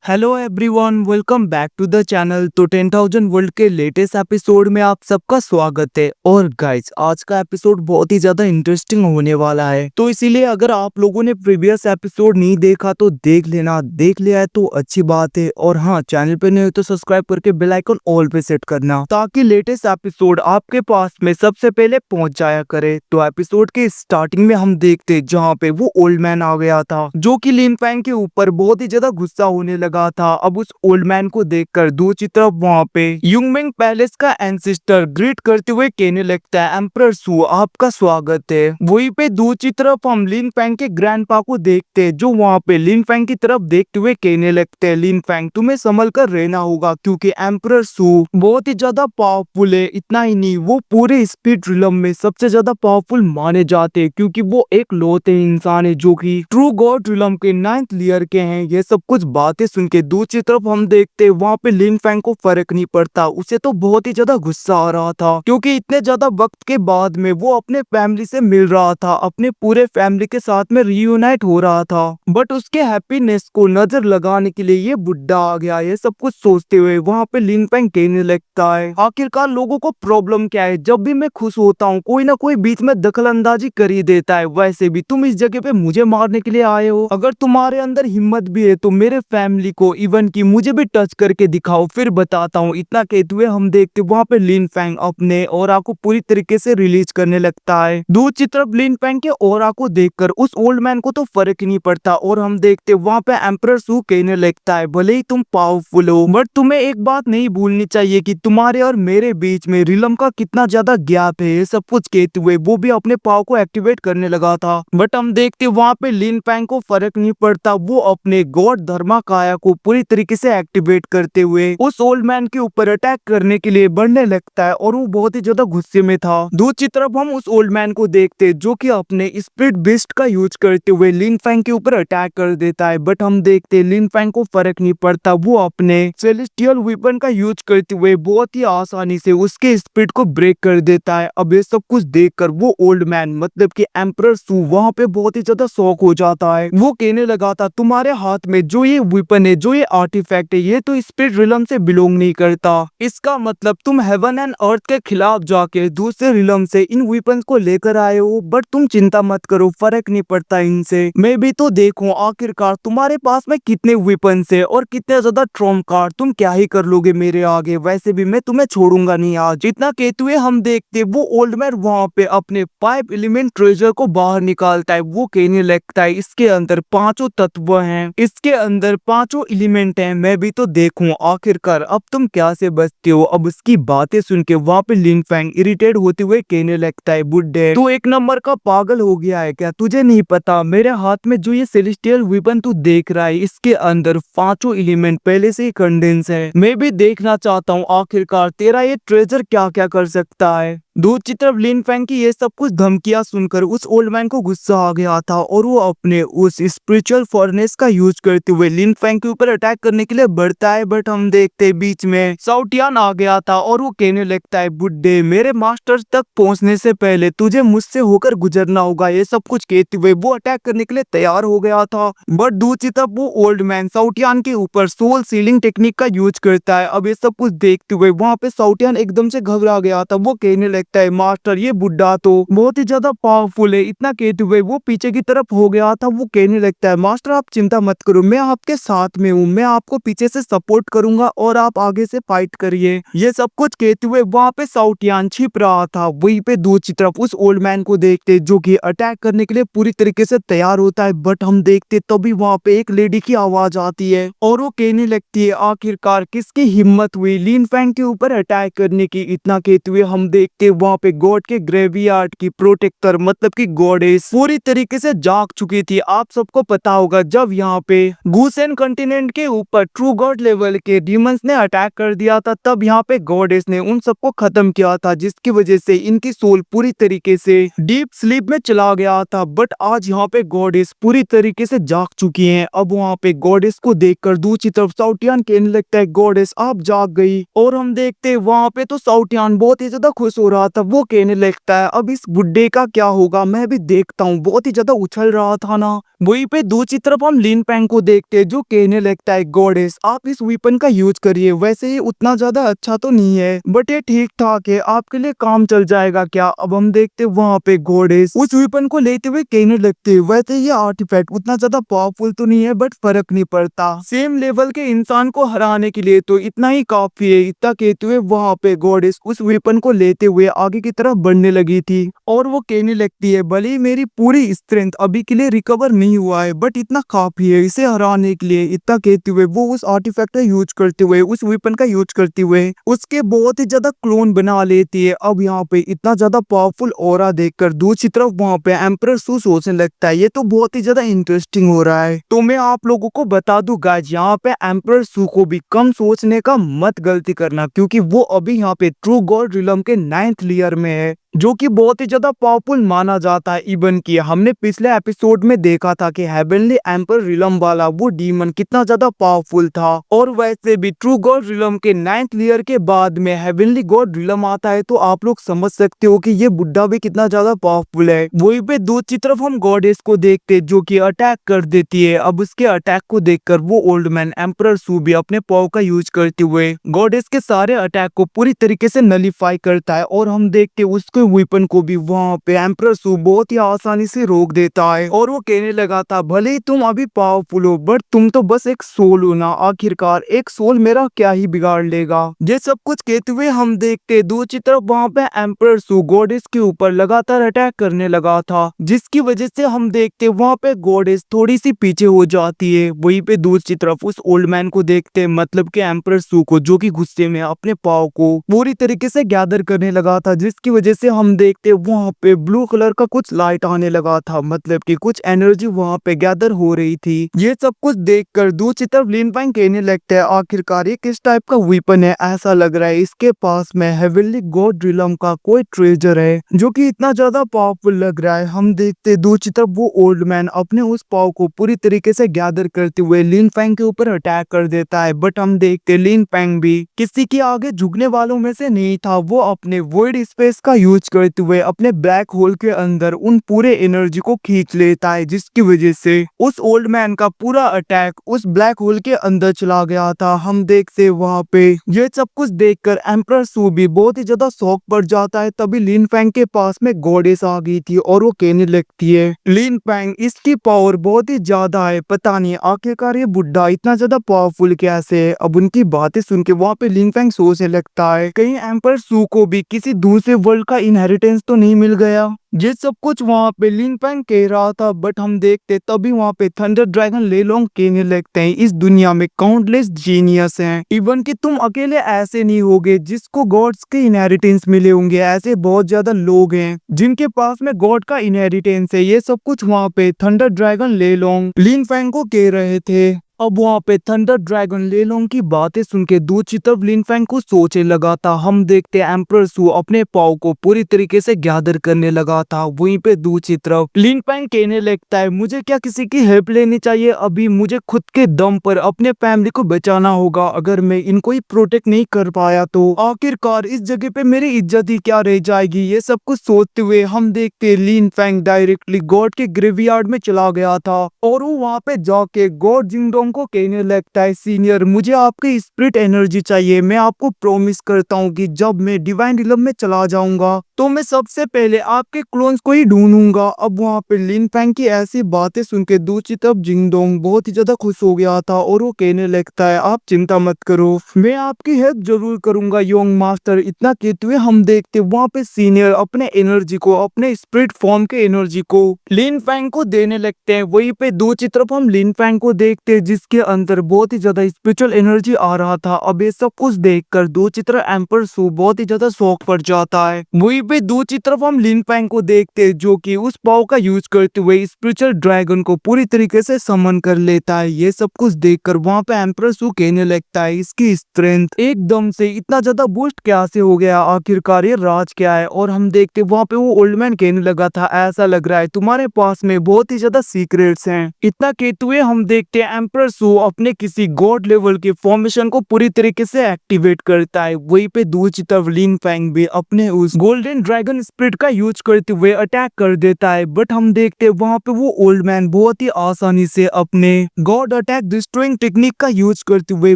Hello everyone, welcome back to the channel. तो 10,000 world के latest episode में आप सबका स्वागत है। और गाइस, आज का एपिसोड बहुत ही ज्यादा इंटरेस्टिंग होने वाला है, तो इसीलिए अगर आप लोगों ने प्रीवियस एपिसोड नहीं देखा तो देख लेना, देख लिया है तो अच्छी बात है। और हाँ, चैनल पे नहीं हो तो सब्सक्राइब करके बेल आइकन ऑल पे सेट करना, ताकि लेटेस्ट एपिसोड आपके पास में सबसे पहले पहुंच जाया करे। तो एपिसोड के स्टार्टिंग में हम देखते जहाँ पे वो ओल्ड मैन आ गया था, जो कि लिन फैंग के ऊपर बहुत ही ज्यादा गुस्सा होने लगा था। अब उस ओल्ड मैन को देखकर दूसरी तरफ वहाँ पे युंगमिंग पैलेस का एंसेस्टर ग्रीट करते हुए कहने लगता है, एम्परर सू, आपका स्वागत है। वहीं पे दूसरी तरफ हम लिन फैंग के ग्रैंडपा को देखते हैं, जो वहाँ पे लिन फैंग की तरफ देखते हुए कहने लगते हैं, लिन फैंग, तुम्हें संभल कर रहना होगा, क्योंकि एम्परर सू बहुत ही ज्यादा पावरफुल है। इतना ही नहीं, वो पूरे स्पीड रिलम में सबसे ज्यादा पावरफुल माने जाते हैं, क्योंकि वो एक लौते इंसान है जो कि ट्रू गॉड रिलम के 9th लेयर के हैं। ये सब कुछ बातें सुन के दूसरी तरफ हम देखते वहाँ पे लिन फैंग को फर्क नहीं पड़ता। उसे तो बहुत ही ज्यादा गुस्सा आ रहा था, क्योंकि इतने ज्यादा वक्त के बाद में वो अपने फैमिली से मिल रहा था, अपने पूरे फैमिली के साथ में रीयूनाइट हो रहा था। बट उसके हैप्पीनेस को नजर लगाने के लिए ये बुड्ढा आ गया। ये सब कुछ सोचते हुए वहाँ पे लिन फैंग कहने लगता है, आखिरकार लोगों को प्रॉब्लम क्या है? जब भी मैं खुश होता हूँ कोई ना कोई बीच में दखल अंदाजी कर ही देता है। वैसे भी तुम इस जगह पे मुझे मारने के लिए आए हो। अगर तुम्हारे अंदर हिम्मत भी है तो मेरे फैमिली को, इवन की मुझे भी टच करके दिखाओ, फिर बताता हूँ। इतना कहते हुए हम देखते वहाँ पे लिन फैंग अपने ऑरा को पूरी तरीके से रिलीज करने लगता है। दूसरी तरफ लिन फैंग के ऑरा को देखकर उस ओल्ड मैन को तो फर्क ही नहीं पड़ता, और हम देखते वहाँ पे एम्परर सू कहने लगता है, भले ही तुम पावरफुल हो, बट तुम्हें एक बात नहीं भूलनी चाहिए कि तुम्हारे और मेरे बीच में रिलम का कितना ज्यादा गैप है। ये सब कुछ कहते हुए वो भी अपने पाव को एक्टिवेट करने लगा था। बट हम देखते वहाँ पे लिन फैंग को फर्क नहीं पड़ता। वो अपने गॉड धर्माकाया को पूरी तरीके से एक्टिवेट करते हुए उस ओल्ड मैन के ऊपर अटैक करने के लिए बढ़ने लगता है, और वो बहुत ही ज्यादा गुस्से में था। दूसरी तरफ हम उस ओल्ड मैन को देखते जो कि अपने स्पिरिट बिस्ट का यूज करते हुए लिन फैंग के ऊपर अटैक कर देता है। बट हम देखते लिन फैंग को फर्क नहीं पड़ता। वो अपने सेलेस्टियल वेपन का यूज करते हुए बहुत ही आसानी से उसके स्पिरिट को ब्रेक कर देता है। अब ये सब कुछ देखकर वो ओल्ड मैन, मतलब कि एम्परर सू, वहाँ पे बहुत ही ज्यादा शॉक हो जाता है। वो कहने लगा था, तुम्हारे हाथ में जो ये वेपन है, जो ये आर्टिफैक्ट है, ये तो स्पिरिट रिलम से बिलोंग नहीं करता। इसका मतलब तुम हेवन एंड अर्थ के खिलाफ जाके दूसरे रिलम से इन वेपन्स को लेकर आए हो। बट तुम चिंता मत करो, फर्क नहीं पड़ता इनसे। मैं भी तो देखूं आखिरकार तुम्हारे पास में कितने वेपन्स है और कितने ज्यादा ट्रम्प कार्ड, तुम क्या ही कर लोगे मेरे आगे। वैसे भी मैं तुम्हें छोड़ूंगा नहीं आज। इतना कहते हुए हम देखते वो ओल्ड मैन वहाँ पे अपने 5 एलिमेंट ट्रेजर को बाहर निकालता है। वो कहने लगता है, इसके अंदर 5 तत्व हैं, इसके अंदर 5 एलिमेंट हैं। मैं भी तो देखूं आखिरकार अब तुम क्या से बचते हो। अब उसकी बातें सुन के वहाँ पे लिन फैंग इरिटेट होते हुए कहने लगता है, बुड्ढे, तू एक नंबर का पागल हो गया है क्या? तुझे नहीं पता मेरे हाथ में जो ये सेलेस्टियल वेपन तू देख रहा है, इसके अंदर 5 एलिमेंट पहले से ही कंडेंस है। मैं भी देखना चाहता हूँ आखिरकार तेरा ये ट्रेजर क्या क्या कर सकता है। दूसरी तरफ लिन फैंग की ये सब कुछ धमकियां सुनकर उस ओल्ड मैन को गुस्सा आ गया था, और वो अपने उस स्पिरिचुअल फॉर्नेस का यूज करते हुए लिन फैंग के ऊपर अटैक करने के लिए बढ़ता है। बट हम देखते बीच में साउटियान आ गया था, और वो कहने लगता है, बुड्ढे, मेरे मास्टर तक पहुंचने से पहले तुझे मुझसे होकर गुजरना होगा। ये सब कुछ कहते हुए वो अटैक करने के लिए तैयार हो गया था। बट दूसरी तरफ वो ओल्ड मैन साउटियान के ऊपर सोल सीलिंग टेक्निक का यूज करता है। अब ये सब कुछ देखते हुए वहाँ पे साउटियान एकदम से घबरा गया था। वो कहने लगता है, मास्टर, ये बुड्ढा तो बहुत ही ज्यादा पावरफुल है। इतना कहते हुए वो पीछे की तरफ हो गया था। वो कहने लगता है, मास्टर, आप चिंता मत करो, मैं आपके साथ में हूँ, मैं आपको पीछे से सपोर्ट करूंगा और आप आगे से फाइट करिए। ये सब कुछ कहते हुए वहाँ पे साउटियान छिप रहा था। वहीं पे दूसरी तरफ उस ओल्ड मैन को देखते जो कि अटैक करने के लिए पूरी तरीके से तैयार होता है। बट हम देखते तभी वहाँ पे एक लेडी की आवाज आती है, और वो कहने लगती है, आखिरकार किसकी हिम्मत हुई लिन फैंग के ऊपर अटैक करने की। इतना कहते हुए हम देखते वहाँ पे गॉड के ग्रेवयार्ड की प्रोटेक्टर, मतलब कि गॉडेस, पूरी तरीके से जाग चुकी थी। आप सबको पता होगा जब यहाँ पे गुसेन कॉन्टिनेंट के ऊपर ट्रू गॉड लेवल के डीमंस ने अटैक कर दिया था, तब यहाँ पे गॉडेस ने उन सबको खत्म किया था, जिसकी वजह से इनकी सोल पूरी तरीके से डीप स्लीप में चला गया था। बट आज यहाँ पे गॉडेस पूरी तरीके से जाग चुकी हैं। अब वहाँ पे गॉडेस को देखकर दूसरी तरफ साउटियान कहने लगता है, गॉडेस, आप जाग गई। और हम देखते वहाँ पे तो साउटियान बहुत ही ज्यादा खुश हो रहा रहा था वो कहने लगता है अब इस बुड्ढे का क्या होगा, मैं भी देखता हूँ। बहुत ही ज्यादा उछल रहा था ना। वहीं पे दूसरी तरफ हम लिन पैंग को देखते हैं जो कहने लगता है गॉडेस आप इस वेपन का यूज करिए, वैसे ये उतना ज्यादा अच्छा तो नहीं है बट ये ठीक ठाक है, आपके लिए काम चल जाएगा क्या। अब हम देखते वहाँ पे गॉडेस उस वेपन को लेते हुए कहने लगते हैं वैसे ये आर्टिफैक्ट उतना ज्यादा पावरफुल तो नहीं है बट फर्क नहीं पड़ता, सेम लेवल के इंसान को हराने के लिए तो इतना ही काफी है। इतना कहते हुए वहाँ पे गॉडेस उस वेपन को लेते हुए आगे की तरफ बढ़ने लगी थी और वो कहने लगती है भले ही मेरी पूरी स्ट्रेंथ अभी के लिए रिकवर नहीं हुआ है बट इतना काफी है इसे हराने के लिए। इतना कहते हुए वो उस आर्टिफैक्ट का यूज करते हुए उस वेपन का यूज करते हुए उसके बहुत ही ज्यादा क्लोन बना लेती है। अब यहाँ पे इतना ज्यादा पावरफुल ऑरा देखकर दूसरी तरफ वहाँ पे एम्परर सू सोचने लगता है ये तो बहुत ही ज्यादा इंटरेस्टिंग हो रहा है। तो मैं आप लोगों को बता दूं गाइस यहाँ पे एम्परर सू को भी कम सोचने का मत गलती करना क्योंकि वो अभी यहाँ पे ट्रू गॉड रिलम के 9th लेयर में है जो कि बहुत ही ज्यादा पावरफुल माना जाता है। इवन कि हमने पिछले एपिसोड में देखा था कि हेवनली एम्पर रिलम वाला वो डीमन कितना ज्यादा पावरफुल था और वैसे भी ट्रू गॉड रिलम के 9th लेयर के बाद में हेवनली गॉड रिलम आता है तो आप लोग समझ सकते हो कि ये बुड्ढा भी कितना ज्यादा पावरफुल है। वही पे दूसरी तरफ हम गॉडेस को देखते जो कि अटैक कर देती है। अब उसके अटैक को देखकर वो ओल्ड मैन एम्परर सू भी अपने पाव का यूज करते हुए गॉडेस के सारे अटैक को पूरी तरीके से नलीफाई करता है और हम देखते उसके वेपन को भी वहाँ पे एम्परर सू बहुत ही आसानी से रोक देता है और वो कहने लगा था भले ही तुम अभी पावरफुल हो बट तुम तो बस एक सोल हो ना, आखिरकार एक सोल मेरा क्या ही बिगाड़ लेगा। ये सब कुछ कहते हुए हम देखते दूसरी तरफ वहाँ पे एम्परर सू गॉडेस के ऊपर लगातार अटैक करने लगा था जिसकी वजह से हम देखते वहाँ पे गॉडेस थोड़ी सी पीछे हो जाती है। वहीं पे दूसरी तरफ उस ओल्ड मैन को देखते मतलब कि एम्परर सू को जो कि गुस्से में अपने पाव को पूरी तरीके से गैदर करने लगा था जिसकी वजह से हम देखते वहाँ पे ब्लू कलर का कुछ लाइट आने लगा था मतलब कि कुछ एनर्जी वहाँ पे गैदर हो रही थी। ये सब कुछ देखकर दूसरी तरफ लिन पैंग कहने लगता है आखिरकार ये किस टाइप का वेपन है, ऐसा लग रहा है इसके पास में हेवनली गॉड रिलम का कोई ट्रेजर है जो कि इतना ज्यादा पावरफुल लग रहा है। हम देखते दूसरी तरफ वो ओल्ड मैन अपने उस पाव को पूरी तरीके से गैदर करते हुए लिन पैंग के ऊपर अटैक कर देता है बट हम देखते लिन पैंग भी किसी के आगे झुकने वालों में से नहीं था। वो अपने वॉइड स्पेस का यूज करते हुए अपने ब्लैक होल के अंदर उन पूरे एनर्जी को खींच लेता है जिसकी वजह से उस ओल्ड मैन का पूरा अटैक उस ब्लैक होल के अंदर चला गया था। हम देखते वहाँ पे ये सब कुछ देखकर एम्परर सू भी बहुत ही ज्यादा शौक पड़ जाता है। तभी लिन पैंग के पास में गॉडेस आ गई थी और वो कहने लगती है लिन पैंग इसकी पावर बहुत ही ज्यादा है, पता नहीं आखिरकार ये बुड्ढा इतना ज्यादा पावरफुल कैसे है। अब उनकी बातें सुन के वहाँ पे लिन पैंग सोचने लगता है कहीं एम्परर सू को भी किसी दूसरे वर्ल्ड का इनहेरिटेंस तो नहीं मिल गया। ये सब कुछ वहाँ पे लिन पैंग कह रहा था बट हम देखते तभी वहाँ पे थंडर ड्रैगन लेलोंग कहने लगते हैं इस दुनिया में काउंटलेस जीनियस हैं, इवन कि तुम अकेले ऐसे नहीं होगे जिसको गॉड्स के इनहेरिटेंस मिले होंगे, ऐसे बहुत ज्यादा लोग हैं जिनके पास में गॉड का इनहेरिटेंस है। ये सब कुछ वहाँ पे थंडर ड्रैगन लेलोंग लिन पैंग को कह रहे थे। अब वहाँ पे थंडर ड्रैगन लेलोंग की बातें सुन के दूसरी तरफ लिन पैंग को सोचने लगा था। हम देखते एम्परर सू अपने पाव को पूरी तरीके से गैदर करने लगा था। वहीं पे दूसरी तरफ लिन पैंग कहने लगता है मुझे क्या किसी की हेल्प लेनी चाहिए, अभी मुझे खुद के दम पर अपने फैमिली को बचाना होगा, अगर मैं इनको ही प्रोटेक्ट नहीं कर पाया तो आखिरकार इस जगह पे मेरी इज्जत ही क्या रह जाएगी। ये सब कुछ सोचते हुए हम देखते लिन पैंग डायरेक्टली गॉड के ग्रेवयार्ड में चला गया था और वो वहाँ पे जाके गॉड जिंगडोंग को कहने लगता है सीनियर मुझे आपकी स्पिरिट एनर्जी चाहिए, मैं आपको प्रॉमिस करता हूँ कि जब मैं डिवाइन रिलम में चला जाऊंगा तो मैं सबसे पहले आपके क्लोन्स को ही ढूंढूंगा। अब वहाँ पे लिन पैंग की ऐसी बातें सुन के दूसरी तरफ जिंगडोंग बहुत ही ज्यादा खुश हो गया था और वो कहने लगता है आप चिंता मत करो, मैं आपकी हेल्प जरूर करूंगा योंग मास्टर। इतना कहते हुए हम देखते वहाँ पे सीनियर अपने एनर्जी को अपने स्पिरिट फॉर्म के एनर्जी को लिन पैंग को देने लगते हैं। वहीं पे दूसरी तरफ हम लिन पैंग को देखते जिसके अंदर बहुत ही ज्यादा स्पिरिचुअल एनर्जी आ रहा था। अब ये सब कुछ देखकर दूसरी तरफ एम्परर सू बहुत ही ज्यादा शौक पड़ जाता है। वहीं पे दूसरी तरफ हम लिन पैंग को देखते जो कि उस पाव का यूज करते हुए स्पिरिचुअल ड्रैगन को पूरी तरीके से समन कर लेता है। ये सब कुछ देखकर वहाँ पे एम्परर सू कहने लगता है इसकी स्ट्रेंथ एकदम से इतना ज्यादा बूस्ट कैसे हो गया, आखिरकार ये राज क्या है। और हम देखते वहाँ पे वो ओल्ड मैन कहने लगा था ऐसा लग रहा है तुम्हारे पास में बहुत ही ज्यादा सीक्रेट्स हैं। इतना कहते हुए हम देखते हैं एम्परर सू अपने किसी गॉड लेवल के फॉर्मेशन को पूरी तरीके से एक्टिवेट करता है। वहीं पे दूसरी तरफ लिन पैंग भी अपने उस गोल्डन लिन ड्रैगन स्पिरिट का यूज करते हुए अटैक कर देता है, बट हम देखते हैं वहाँ पे वो ओल्ड मैन बहुत ही आसानी से अपने गॉड अटैक डिस्ट्रॉइंग टेक्निक का यूज करते हुए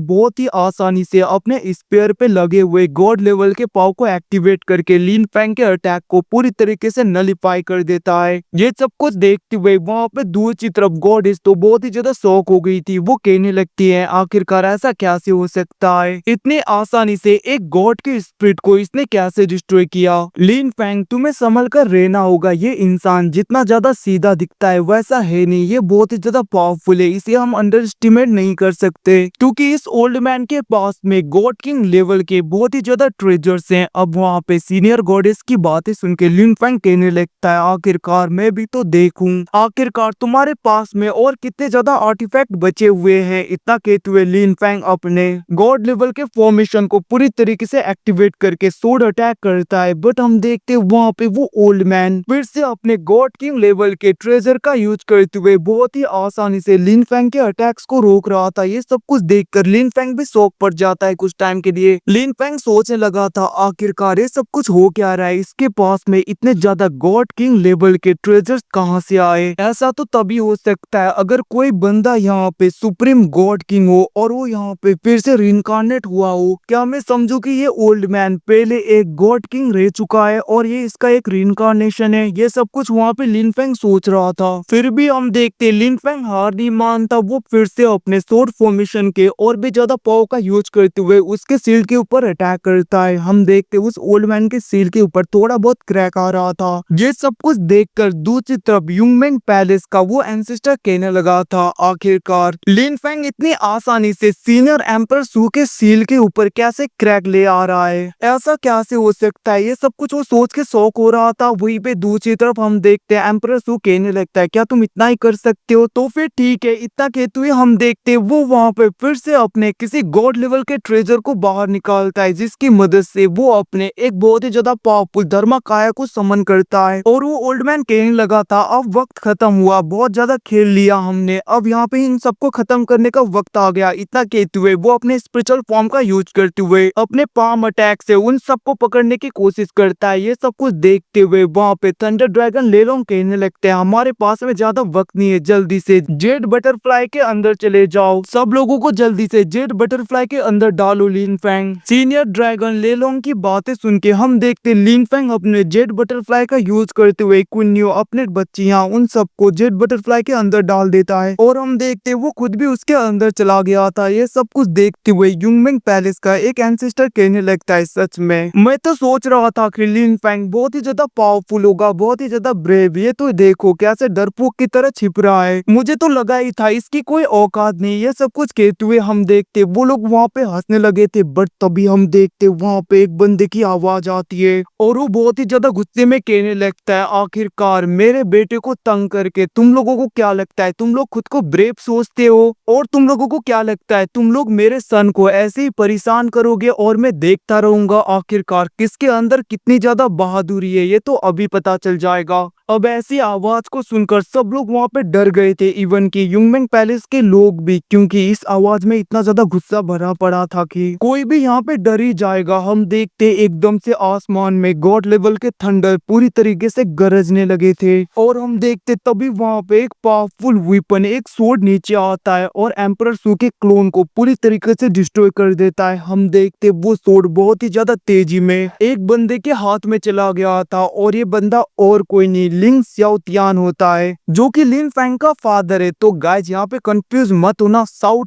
बहुत ही आसानी से अपने स्पेयर पे लगे हुए गॉड लेवल के पावर को एक्टिवेट करके लिन फैंग के अटैक को पूरी तरीके से नलिफाई कर देता है। ये सब कुछ देखते हुए वहाँ पे दूसरी तरफ गॉडेस तो बहुत ही ज्यादा शॉक हो गई थी। वो कहने लगती है आखिरकार ऐसा कैसे हो सकता है, इतने आसानी से एक गॉड के स्पिरिट को इसने कैसे डिस्ट्रॉय किया। लिन फैंग तुम्हें संभल कर रहना होगा, ये इंसान जितना ज्यादा सीधा दिखता है वैसा है नहीं, ये बहुत ही ज्यादा पावरफुल है, इसे हम अंडर एस्टिमेट नहीं कर सकते क्योंकि इस ओल्ड मैन के पास में गॉड किंग लेवल के बहुत ही ज्यादा ट्रेजर्स हैं। अब वहाँ पे सीनियर गॉडेस की बातें सुन के लिन फैंग कहने लगता है आखिरकार मैं भी तो देखूं, आखिरकार तुम्हारे पास में और कितने ज्यादा आर्टिफैक्ट बचे हुए हैं। इतना कहते हुए लिन फैंग अपने गॉड लेवल के फॉर्मेशन को पूरी तरीके से एक्टिवेट करके सोड अटैक करता है, बट हम देखते हैं वहाँ पे वो ओल्ड मैन फिर से अपने गॉड किंग लेवल के ट्रेजर का यूज करते हुए बहुत ही आसानी से लिन फैंग के अटैक्स को रोक रहा था। ये सब कुछ देखकर लिन फैंग भी शॉक पड़ जाता है। कुछ टाइम के लिए लिन फैंग सोचने लगा था आखिरकार ये सब कुछ हो क्या रहा है, इसके पास में इतने ज्यादा गॉड किंग लेवल के ट्रेजर्स कहाँ से आए। ऐसा तो तभी हो सकता है अगर कोई बंदा यहाँ पे सुप्रीम गॉड किंग हो और वो यहाँ पे फिर से रिइंकार्नेट हुआ हो। क्या मैं समझू कि ये ओल्ड मैन पहले एक गॉड किंग रह चुका है और ये इसका एक रिइंकार्नेशन है। ये सब कुछ वहाँ पे लिन फैंग सोच रहा था। फिर भी हम देखते लिन फैंग हार नहीं मानता, वो फिर से अपने सोर्ड फॉर्मेशन के और भी ज्यादा पावर का यूज करते हुए उसके शील्ड के ऊपर अटैक करता है। हम देखते उस ओल्ड मैन के शील्ड के ऊपर थोड़ा बहुत क्रैक आ रहा था। ये सब कुछ देखकर दूसरी तरफ युंगमेंग पैलेस का वो एंसेस्टर कहने लगा था आखिरकार लिन फैंग इतनी आसानी से सीनियर एम्पर सू के शील्ड के ऊपर कैसे क्रैक ले आ रहा है, ऐसा कैसे हो सकता है। ये सब कुछ वो सोच के शौक हो रहा था। वहीं पे दूसरी तरफ हम देखते हैं एम्पर सू कहने लगता है क्या तुम इतना ही कर सकते हो, तो फिर ठीक है। इतना कहते हुए हम देखते हैं वो वहाँ पे फिर से अपने किसी गॉड लेवल के ट्रेजर को बाहर निकालता है, जिसकी मदद से वो अपने एक बहुत ही ज्यादा पावरफुल धर्माकाया को समन करता है। और वो ओल्ड मैन कहने लगा था अब वक्त खत्म हुआ, बहुत ज्यादा खेल लिया हमने, अब यहाँ पे इन सबको खत्म करने का वक्त आ गया। इतना कहते हुए वो अपने स्पिरिचुअल फॉर्म का यूज करते हुए अपने पाम अटैक से उन सबको पकड़ने की कोशिश करता है। ये सब कुछ देखते हुए वहाँ पे थंडर ड्रैगन लेलोंग कहने लगते हैं हमारे पास में ज्यादा वक्त नहीं है, जल्दी से जेड बटरफ्लाई के अंदर चले जाओ, सब लोगों को जल्दी से जेड बटरफ्लाई के अंदर डालो। लिन फैंग सीनियर ड्रैगन लेलोंग की बातें सुन के हम देखते लिन फैंग अपने जेड बटरफ्लाई का यूज करते हुए कुन्नियो अपने बच्चियां उन सबको जेड बटरफ्लाई के अंदर डाल देता है और हम देखते वो खुद भी उसके अंदर चला गया था। ये सब कुछ देखते हुए युंगमेंग पैलेस का एक एंसेस्टर कहने लगता है सच में मैं तो सोच रहा था कि लिन फैंग बहुत ही ज्यादा पावरफुल होगा, बहुत ही ज्यादा ब्रेव, ये तो देखो कैसे डरपोक की तरह छिप रहा है, मुझे तो लगा ही था इसकी कोई औकात नहीं। ये सब कुछ कहते हुए हम देखते वो लोग वहाँ पे हंसने लगे थे, बट तभी हम देखते वहाँ पे एक बंदे की आवाज आती है और वो बहुत ही ज्यादा गुस्से में कहने लगता है आखिरकार मेरे बेटे को तंग करके तुम लोगों को क्या लगता है तुम लोग खुद को ब्रेव सोचते हो, और तुम लोगों को क्या लगता है तुम लोग मेरे सन को ऐसे ही परेशान करोगे और मैं देखता रहूंगा आखिरकार किसके अंदर कितनी ज्यादा बहादुरी है, ये तो अभी पता चल जाएगा। अब ऐसी आवाज को सुनकर सब लोग वहाँ पे डर गए थे, इवन कि युंगमेंग पैलेस के लोग भी, क्योंकि इस आवाज में इतना ज्यादा गुस्सा भरा पड़ा था कि कोई भी यहाँ पे डर ही जाएगा। हम देखते एकदम से आसमान में गॉड लेवल के थंडर पूरी तरीके से गरजने लगे थे और हम देखते तभी वहाँ पे एक पावरफुल वेपन एक सोर्ड नीचे आता है और एम्परर सू के क्लोन को पूरी तरीके से डिस्ट्रॉय कर देता है। हम देखते वो सोर्ड बहुत ही ज्यादा तेजी में एक बंदे के हाथ में चला गया था और ये बंदा और कोई नहीं लिंग सियाओ तियान होता है जो कि लिन फैंग का फादर है। तो गाइस यहाँ पे कंफ्यूज मत होना, साओ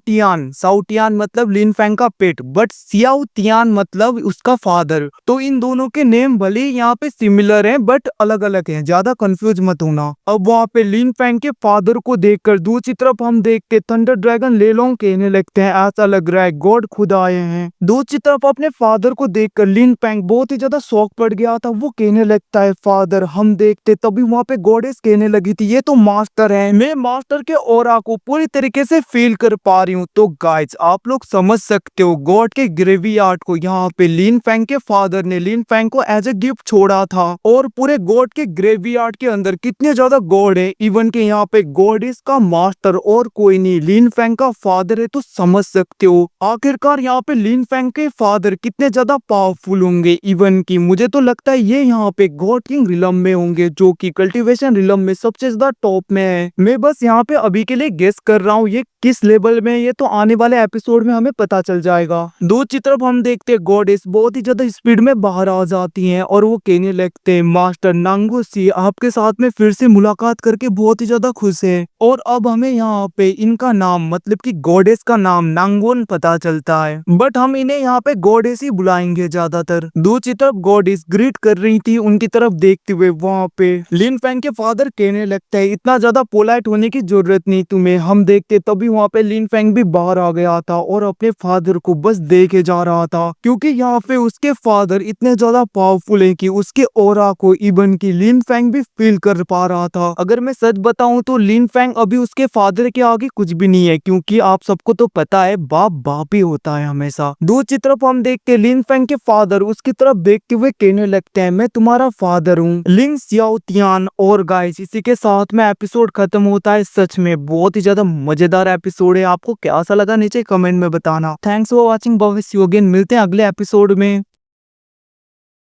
तियान मतलब लिन फैंग का पेट, बट सियाओ तियान मतलब उसका फादर। तो इन दोनों के नेम भले यहाँ पे सिमिलर हैं बट अलग अलग हैं, ज्यादा कंफ्यूज मत होना। अब वहाँ पे लिन फैंग के फादर को देखकर दूसरी तरफ हम देखते थंडर ड्रैगन लेलोंग कहने लगते हैं ऐसा लग रहा है गॉड खुद आए हैं। दूसरी तरफ अपने फादर को देखकर लिन फैंग बहुत ही ज्यादा शौक पड़ गया था, वो कहने लगता है फादर। हम देखते तभी तभी वहाँ पे गॉडेस कहने लगी थी ये तो मास्टर है, मैं मास्टर के ऑरा को पूरी तरीके से फील कर पा रही हूँ। तो गाइस आप लोग समझ सकते हो गॉड के ग्रेवयार्ड को यहाँ पे लिन फैंग के फादर ने लिन फैंग को एज ए गिफ्ट छोड़ा था। और पूरे गॉड के ग्रेवयार्ड के अंदर कितने ज्यादा गॉड है, इवन के यहाँ पे गॉड इसका मास्टर और कोई नहीं लिन फैंग का फादर है। तो समझ सकते हो आखिरकार यहाँ पे लिन फैंग के फादर कितने ज्यादा पावरफुल होंगे। इवन की मुझे तो लगता है ये यहाँ पे गॉड किंग रिलम में होंगे, जो कि कल्टीवेशन रिलम में सबसे ज्यादा टॉप में है। मैं बस यहाँ पे अभी के लिए गेस कर रहा हूँ ये किस लेवल में है, ये तो आने वाले एपिसोड में हमें पता चल जाएगा। दूसरी तरफ हम देखते हैं गॉडेस बहुत ही ज्यादा स्पीड में बाहर आ जाती हैं और वो कहने लगते हैं मास्टर नांगोसी आपके साथ में फिर से मुलाकात करके बहुत ही ज्यादा खुश है। और अब हमें यहाँ पे इनका नाम मतलब कि गॉडेस का नाम नांगोन पता चलता है, बट हम इन्हें यहाँ पे गॉडेस ही बुलाएंगे ज्यादातर। दूसरी तरफ गॉडेस ग्रीट कर रही थी उनकी तरफ देखते हुए। वहाँ पे लिन फैंग के फादर कहने लगता है इतना ज्यादा पोलाइट होने की जरूरत नहीं तुम्हें। हम देखते तभी वहाँ पे लिन फैंग भी बाहर आ गया था और अपने फादर को बस देखे जा रहा था, क्योंकि यहाँ पे उसके फादर इतने ज्यादा पावरफुल है कि उसके ऑरा को इवन की लिन फैंग भी फील कर पा रहा था। अगर मैं सच बताऊं तो लिन फैंग अभी उसके फादर के आगे कुछ भी नहीं है, क्योंकि आप सबको तो पता है बाप बाप ही होता है हमेशा। दूसरी तरफ हम देख के लिन फैंग के फादर उसकी तरफ देखते हुए कहने लगते हैं मैं तुम्हारा फादर हूँ लिन सियाओ तियान। और गाइस इसी के साथ में एपिसोड खत्म होता है। सच में बहुत ही ज्यादा मजेदार एपिसोड है, आपको कैसा लगा नीचे कमेंट में बताना। थैंक्स फॉर वॉचिंग, मिलते हैं अगले एपिसोड में।